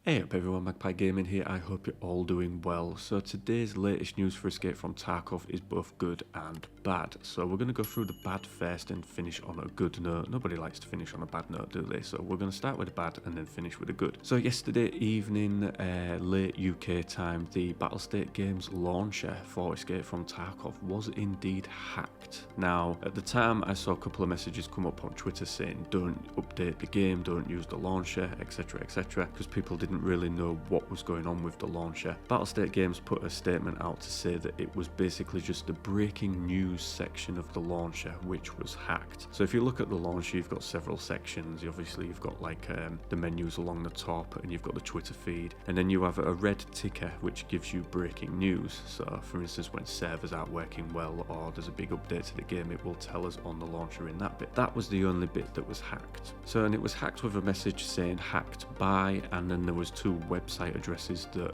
Hey up everyone, Magpie Gaming here, I hope you're all doing well. So today's latest news for Escape from Tarkov is both good and bad. So we're going to go through the bad first and finish on a good note. Nobody likes to finish on a bad note, do they? So we're going to start with the bad and then finish with the good. So yesterday evening, late UK time, the Battlestate Games launcher for Escape from Tarkov was indeed hacked. Now, at the time I saw a couple of messages come up on Twitter saying don't update the game, don't use the launcher, etc, because people didn't really know what was going on with the launcher. Battlestate Games put a statement out to say that it was basically just the breaking news section of the launcher which was hacked. So if you look at the launcher, you've got several sections. Obviously you've got like the menus along the top, and you've got the Twitter feed, and then you have a red ticker which gives you breaking news. So for instance, when servers aren't working well or there's a big update to the game, it will tell us on the launcher in that bit. That was the only bit that was hacked. So, and it was hacked with a message saying hacked by, and then there was two website addresses that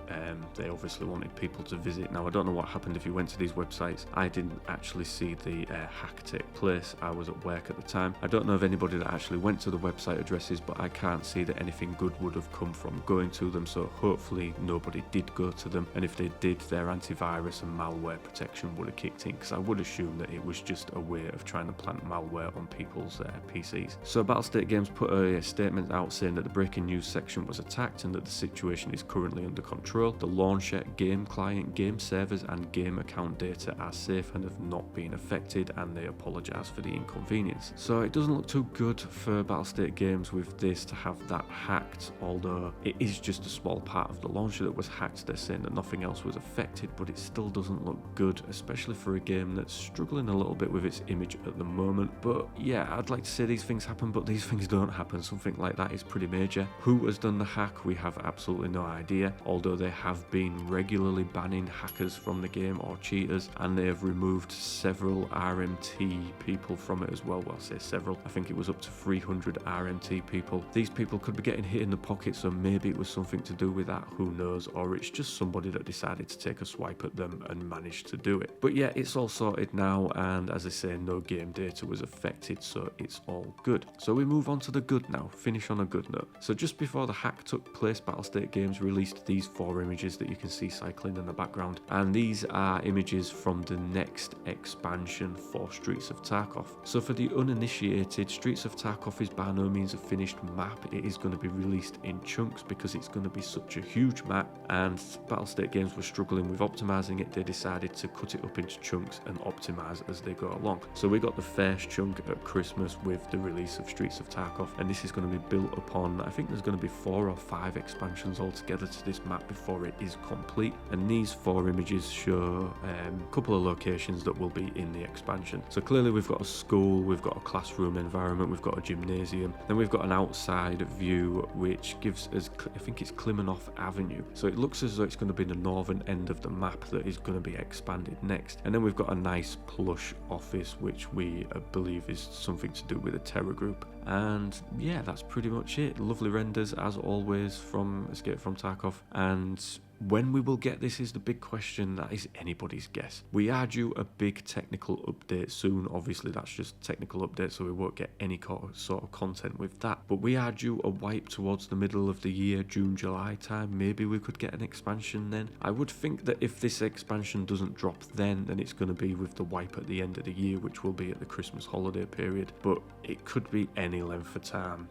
they obviously wanted people to visit. Now I don't know what happened if you went to these websites. I didn't actually see the hack take place. I was at work at the time. I don't know of anybody that actually went to the website addresses, but I can't see that anything good would have come from going to them, so hopefully nobody did go to them, and if they did, their antivirus and malware protection would have kicked in, because I would assume that it was just a way of trying to plant malware on people's PCs. So Battlestate Games put a statement out saying that the breaking news section was attacked and that the situation is currently under control. The launcher, game client, game servers and game account data are safe and have not been affected, and they apologise for the inconvenience. So it doesn't look too good for Battlestate Games with this to have that hacked, although it is just a small part of the launcher that was hacked. They're saying that nothing else was affected, but it still doesn't look good, especially for a game that's struggling a little bit with its image at the moment. But yeah, I'd like to say these things happen, but these things don't happen. Something like that is pretty major. Who has done the hack? We have absolutely no idea, although they have been regularly banning hackers from the game or cheaters, and they have removed several RMT people from it as well. Well, I say several, I think it was up to 300 RMT people. These people could be getting hit in the pocket, so maybe it was something to do with that, who knows, or it's just somebody that decided to take a swipe at them and managed to do it. But yeah, it's all sorted now, and as I say, no game data was affected, so it's all good. So we move on to the good now, finish on a good note. So just before the hack took place, Battlestate Games released these 4 images that you can see cycling in the background, and these are images from the next expansion for Streets of Tarkov. So for the uninitiated, Streets of Tarkov is by no means a finished map. It is going to be released in chunks because it's going to be such a huge map, and Battlestate Games were struggling with optimizing it. They decided to cut it up into chunks and optimize as they go along. So we got the first chunk at Christmas with the release of Streets of Tarkov, and this is going to be built upon, I think there's going to be 4 or 5 expansions altogether to this map before it is complete, and these 4 images show a couple of locations that will be in the expansion. So clearly we've got a school, we've got a classroom environment, we've got a gymnasium, then we've got an outside view which gives us, I think it's Cryomorph Avenue, so it looks as though it's going to be the northern end of the map that is going to be expanded next. And then we've got a nice plush office which we believe is something to do with a terror group. And yeah, that's pretty much it. Lovely renders as always from Escape from Tarkov, and when we will get this is the big question. That is anybody's guess. We are due a big technical update soon. Obviously that's just technical update, so we won't get any sort of content with that, but we are due a wipe towards the middle of the year, June, July time. Maybe we could get an expansion then. I would think that if this expansion doesn't drop then it's going to be with the wipe at the end of the year, which will be at the Christmas holiday period, but it could be any length of time.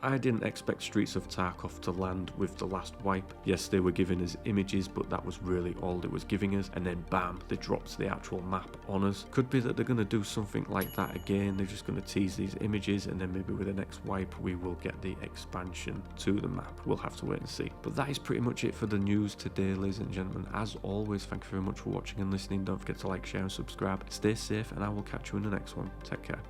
I didn't expect Streets of Tarkov to land with the last wipe. Yes, they were giving us images, but that was really all it was giving us, and then bam, they dropped the actual map on us. Could be that they're going to do something like that again. They're just going to tease these images, and then maybe with the next wipe we will get the expansion to the map. We'll have to wait and see. But that is pretty much it for the news today, ladies and gentlemen. As always, thank you very much for watching and listening. Don't forget to like, share and subscribe. Stay safe, and I will catch you in the next one. Take care.